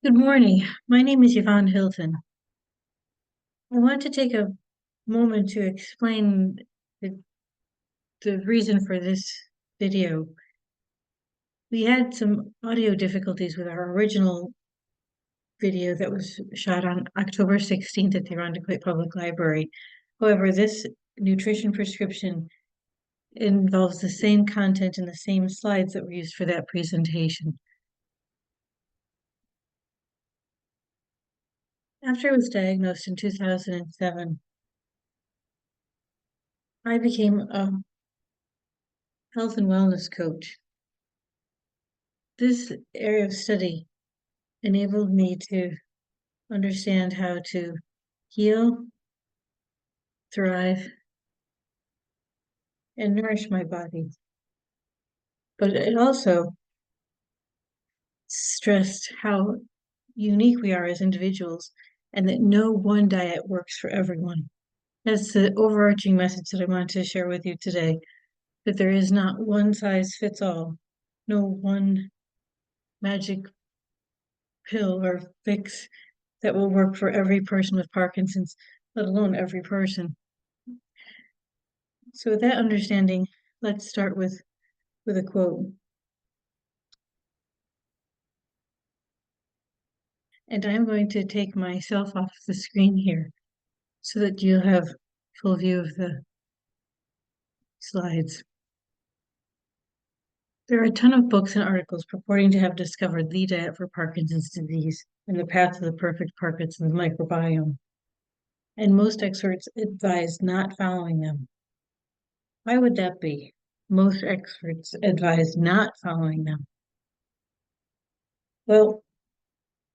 Good morning. My name is Yvonne Hilton. I want to take a moment to explain the, the reason for this video. We had some audio difficulties with our original video that was shot on October 16th at the Irondequoit Public Library. However, this nutrition prescription involves the same content and the same slides that were used for that presentation. After I was diagnosed in 2007, I became a health and wellness coach. This area of study enabled me to understand how to heal, thrive, and nourish my body. But it also stressed how unique we are as individuals and that no one diet works for everyone. That's the overarching message that I want to share with you today, that there is not one size fits all, no one magic pill or fix that will work for every person with Parkinson's, let alone every person. So with that understanding, let's start with a quote. And I'm going to take myself off the screen here so that you'll have full view of the slides. There are a ton of books and articles purporting to have discovered the diet for Parkinson's disease and the path to the perfect Parkinson's microbiome. And most experts advise not following them. Why would that be? Most experts advise not following them. Well,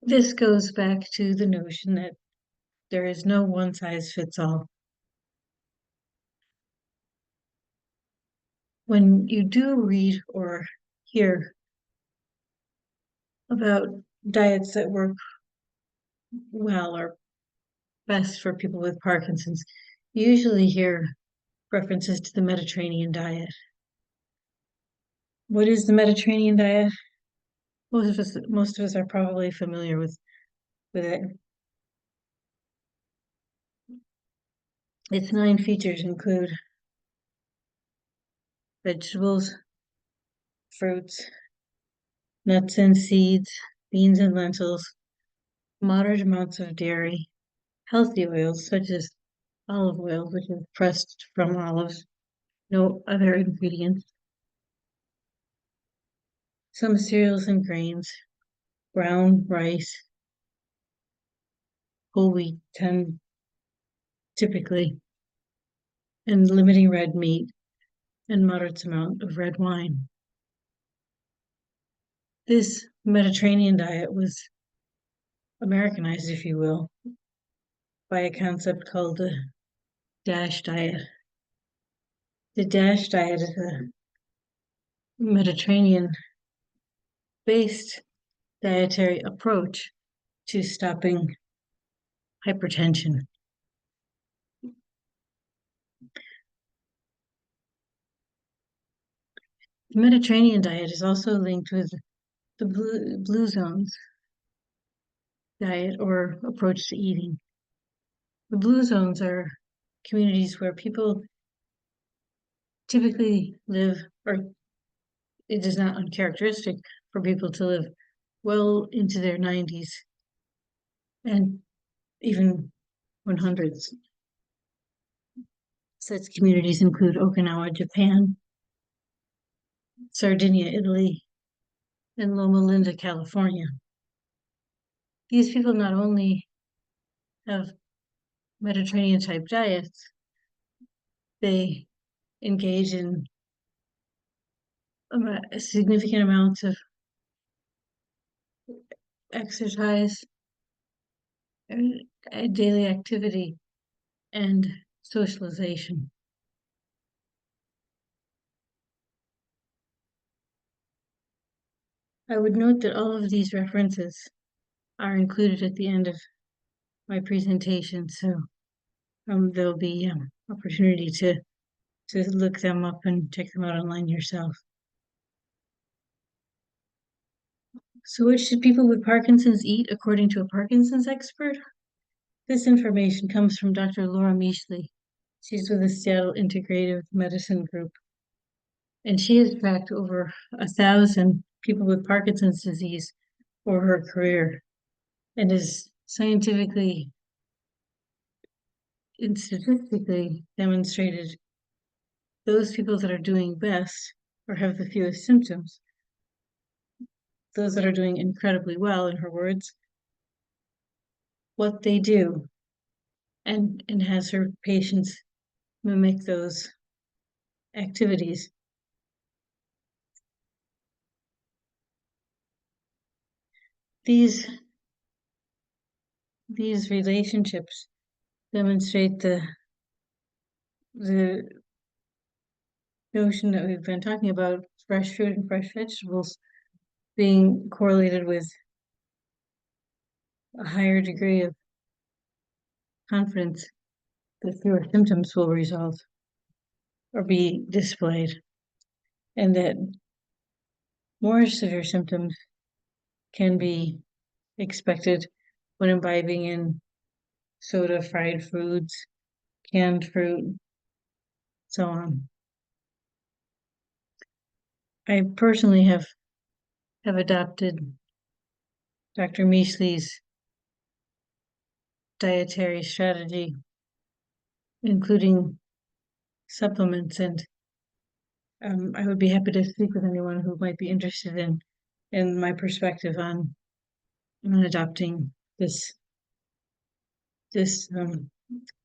this goes back to the notion that there is no one size fits all. When you do read or hear about diets that work well or best for people with Parkinson's, you usually hear references to the Mediterranean diet. What is the Mediterranean diet? Most of us are probably familiar with it. Its 9 features include vegetables, fruits, nuts and seeds, beans and lentils, moderate amounts of dairy, healthy oils such as olive oil, which is pressed from olives, no other ingredients, some cereals and grains, brown rice, whole wheat, 10 typically, and limiting red meat and moderate amount of red wine. This Mediterranean diet was Americanized, if you will, by a concept called the DASH diet. The DASH diet is a Mediterranean based dietary approach to stopping hypertension. The Mediterranean diet is also linked with the Blue Zones diet or approach to eating. The Blue Zones are communities where people typically live, or it is not uncharacteristic for people to live well into their 90s and even 100s. Such communities include Okinawa, Japan, Sardinia, Italy, and Loma Linda, California. These people not only have Mediterranean type diets, they engage in significant amounts of exercise, daily activity, and socialization. I would note that all of these references are included at the end of my presentation, so there'll be opportunity to look them up and check them out online yourself. So what should people with Parkinson's eat according to a Parkinson's expert? This information comes from Dr. Laura Meashley. She's with the Seattle Integrative Medicine Group, and she has tracked over 1,000 people with Parkinson's disease for her career and is scientifically and statistically demonstrated those people that are doing best or have the fewest symptoms, those that are doing incredibly well, in her words, what they do, and has her patients mimic those activities. These relationships demonstrate the notion that we've been talking about, fresh fruit and fresh vegetables being correlated with a higher degree of confidence that fewer symptoms will result or be displayed, and that more severe symptoms can be expected when imbibing in soda, fried foods, canned fruit, so on. I personally have adopted Dr. Meashley's dietary strategy, including supplements, and I would be happy to speak with anyone who might be interested in my perspective on adopting this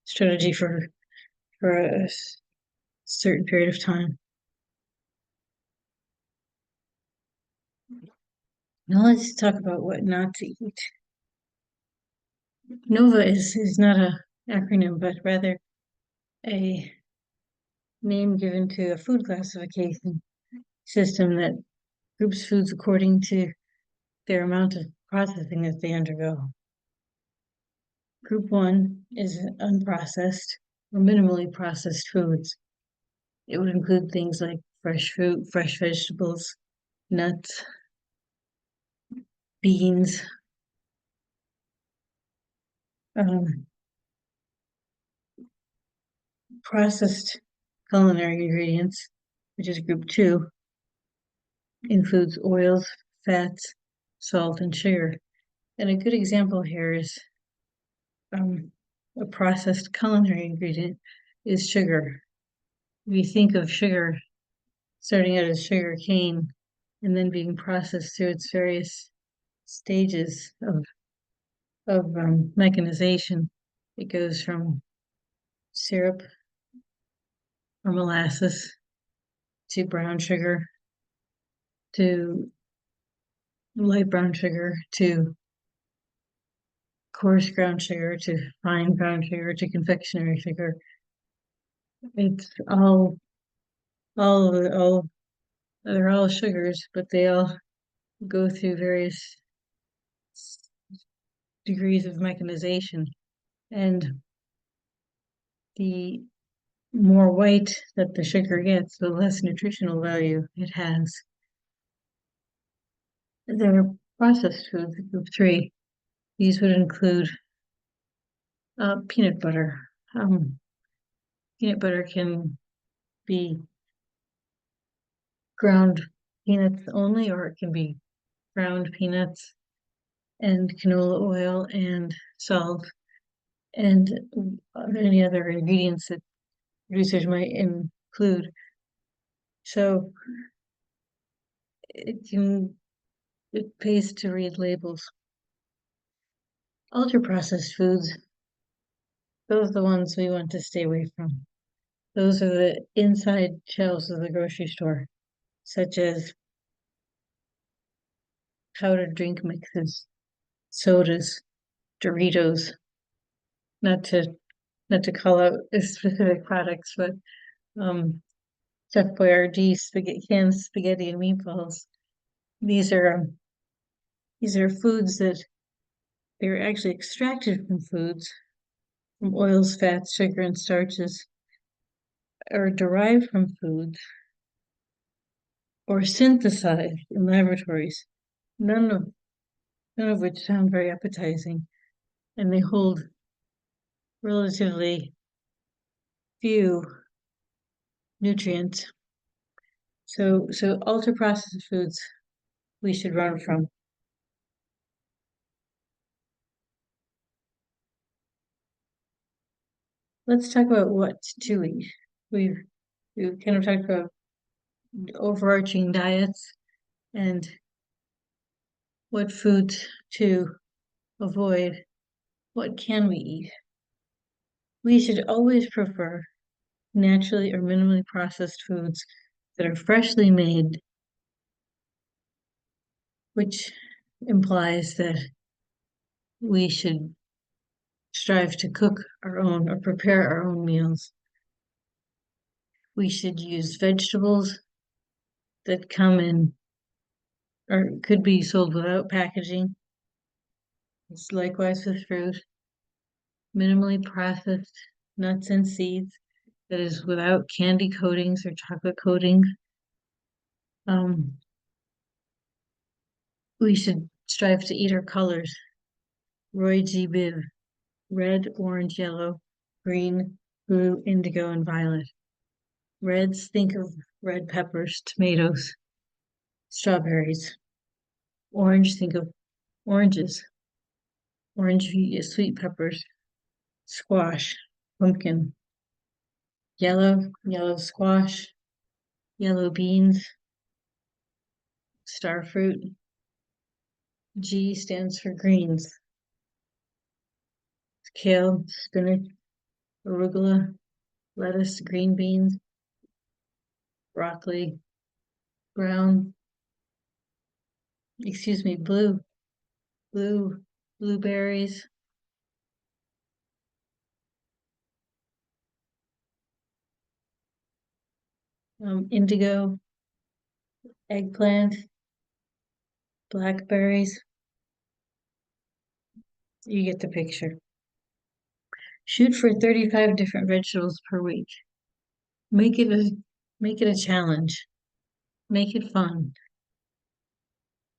strategy for a certain period of time. Now let's talk about what not to eat. NOVA is not an acronym, but rather a name given to a food classification system that groups foods according to their amount of processing that they undergo. Group 1 is unprocessed or minimally processed foods. It would include things like fresh fruit, fresh vegetables, nuts, beans, processed culinary ingredients, which is group 2, includes oils, fats, salt, and sugar. And a good example here is a processed culinary ingredient is sugar. We think of sugar starting out as sugar cane and then being processed through its various stages of mechanization. It goes from syrup or molasses to brown sugar to light brown sugar to coarse ground sugar to fine ground sugar to confectionery sugar. It's all they're all sugars, but they all go through various degrees of mechanization. And the more white that the sugar gets, the less nutritional value it has. There are processed foods, group 3. These would include peanut butter. Peanut butter can be ground peanuts only, or it can be ground peanuts and canola oil and salt and any other ingredients that producers might include. So it pays to read labels. Ultra processed foods, those are the ones we want to stay away from. Those are the inside shelves of the grocery store, such as powdered drink mixes, sodas, Doritos, not to call out specific products, but Chef Boyardee canned spaghetti and meatballs. These are foods that they're actually extracted from foods, from oils, fats, sugar, and starches, or derived from foods, or synthesized in laboratories none of none of which sound very appetizing, and they hold relatively few nutrients. So ultra processed foods we should run from. Let's talk about what to eat. We've we've kind of talked about overarching diets and what foods to avoid. What can we eat? We should always prefer naturally or minimally processed foods that are freshly made, which implies that we should strive to cook our own or prepare our own meals. We should use vegetables that come in or could be sold without packaging. It's likewise with fruit, minimally processed nuts and seeds that is without candy coatings or chocolate coatings. Um, we should strive to eat our colors. Roy G. Biv, red, orange, yellow, green, blue, indigo, and violet. Reds, think of red peppers, tomatoes, strawberries. Orange, think of oranges, orange sweet peppers, squash, pumpkin. Yellow, yellow squash, yellow beans, star fruit. G stands for greens. Kale, spinach, arugula, lettuce, green beans, broccoli, brown, blue, blueberries, indigo, eggplant, blackberries. You get the picture. Shoot for 35 different vegetables per week. Make it a make it a challenge. Make it fun.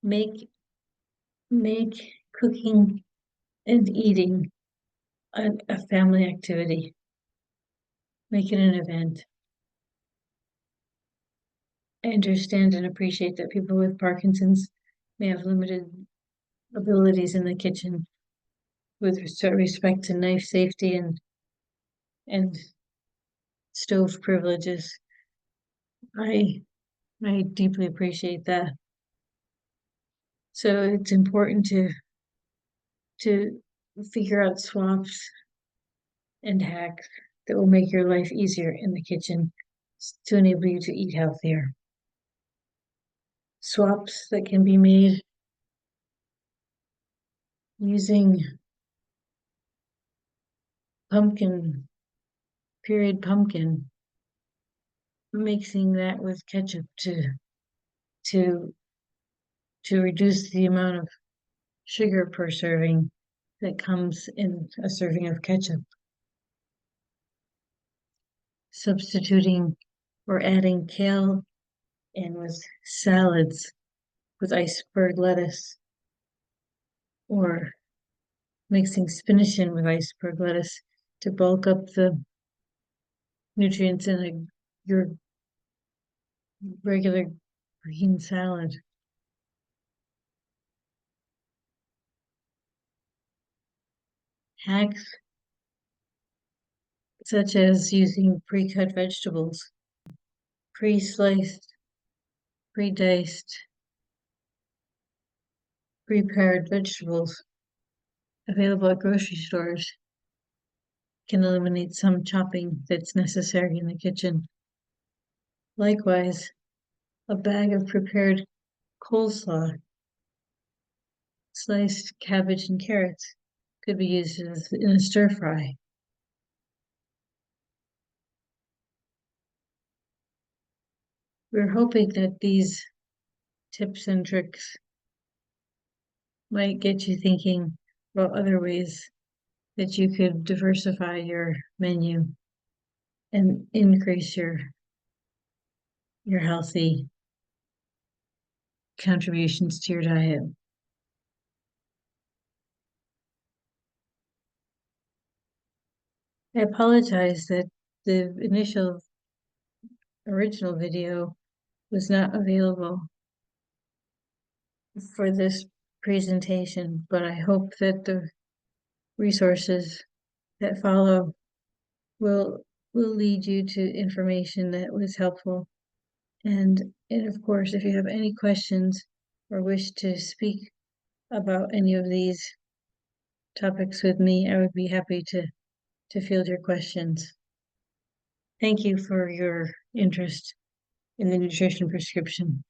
Make make cooking and eating a family activity. Make it an event. I understand and appreciate that people with Parkinson's may have limited abilities in the kitchen with respect to knife safety and stove privileges. I I deeply appreciate that. So it's important to figure out swaps and hacks that will make your life easier in the kitchen to enable you to eat healthier. Swaps that can be made using pumpkin, period pumpkin, mixing that with ketchup to to reduce the amount of sugar per serving that comes in a serving of ketchup. Substituting or adding kale in with salads with iceberg lettuce, or mixing spinach in with iceberg lettuce to bulk up the nutrients in your regular green salad. Hacks such as using pre-cut vegetables, pre-sliced, pre-diced, prepared vegetables available at grocery stores can eliminate some chopping that's necessary in the kitchen. Likewise, a bag of prepared coleslaw, sliced cabbage and carrots could be used in a stir fry. We're hoping that these tips and tricks might get you thinking about other ways that you could diversify your menu and increase your healthy contributions to your diet. I apologize that the initial original video was not available for this presentation, but I hope that the resources that follow will lead you to information that was helpful. And of course, if you have any questions or wish to speak about any of these topics with me, I would be happy to field your questions. Thank you for your interest in the nutrition prescription.